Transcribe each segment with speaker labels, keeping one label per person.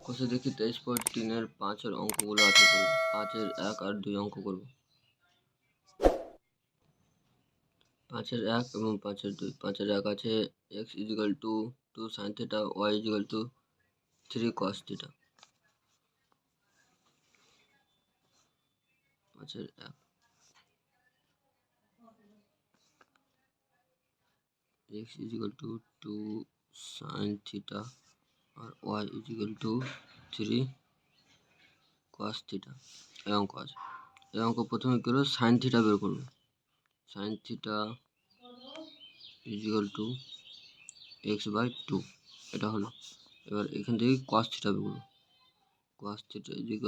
Speaker 1: কষে দেখি 23.3 5-এর অঙ্কগুলো আছে করবো। 5-এর 1 আর 2 অঙ্ক করব। 5-এর 1 এবং 5-এর 2। 5-এর 1 আছে x = 2 sin θ, y = 3 cos θ। 5-এর 1 x = 2 sin θ আর y = 3 cos θ। এই অঙ্ক আছে। এই অঙ্ক প্রথমে কি করবো, sin θ বের করবো। sin θ = x/2 এটা হলো। এবার এখান থেকে cos θ বের করবো। cos θ = y/3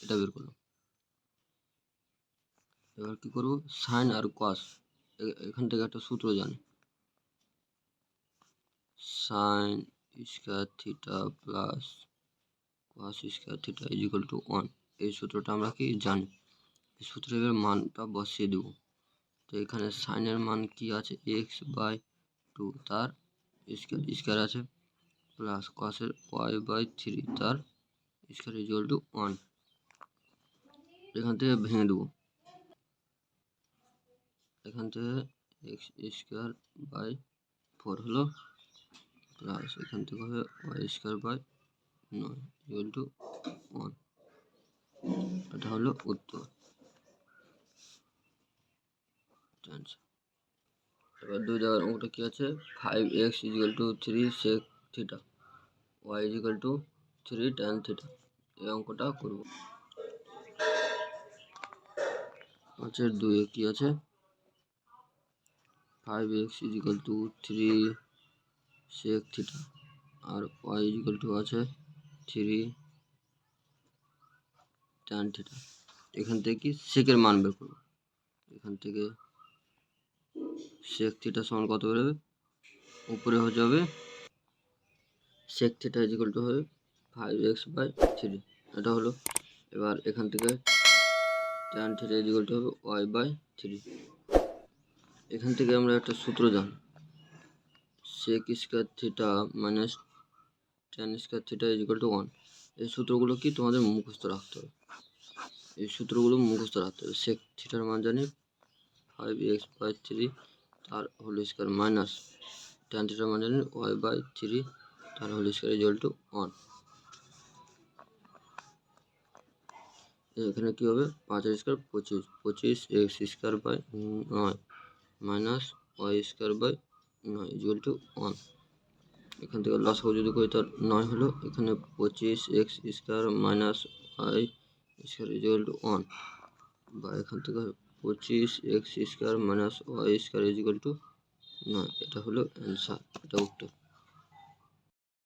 Speaker 1: এটা বের করলাম। এবার কি করবো, sin আর cos এখান থেকে একটা সূত্র জানি, sin square theta plus cos square theta = 1। এই সূত্রটা আমরা কি জানি। এই সূত্রের মানটা বসিয়ে দেব। তো এখানে sin এর মান কি আছে, x/2 তার স্কয়ার আছে, প্লাস cos এর y/3 তার স্কয়ার = 1। এখান থেকে ভেঙে দেবো। এখান থেকে x²/4 হলো, প্লাস এখান থেকে হবে y²/9 = 1। এটা হলো উত্তর। এবার 2 জায়গার অঙ্কটা কি আছে, 5x = 3 sec θ, y = 3 tan θ। এই অঙ্কটা করব। 5-এর 2 এ কি আছে, 5x = 3 sec θ আর y = আছে 3 tan θ। এখান থেকে কি সেকের মান বের করব। এখান থেকে sec θ সমান কত বেরোবে, উপরে হয়ে যাবে sec θ = হবে 5x/3 এটা হলো। এবার এখান থেকে tan θ = হবে y/3। এখান থেকে আমরা একটা সূত্র জানি, sec square θ minus tan square θ = 1। এই সূত্রগুলো কি তোমাদের মুখস্থ রাখতে হবে। sec θ এর মান জানি 5x/3 তার হোল স্কয়ার মাইনাস tan θ এর মান জানি y/3 তার হোল স্কয়ার = 1। এখানে কি হবে, 5 স্কয়ার 25, 25x²/9 মাইনাস y²/9 = 1। এখান থেকে লসাগু যদি করি তার 9 হলো। এখানে 25x² মাইনাস y² = 1, বা এখান থেকে 25x² মাইনাস y² = 9। এটা হলো অ্যান্সার, এটা উত্তর।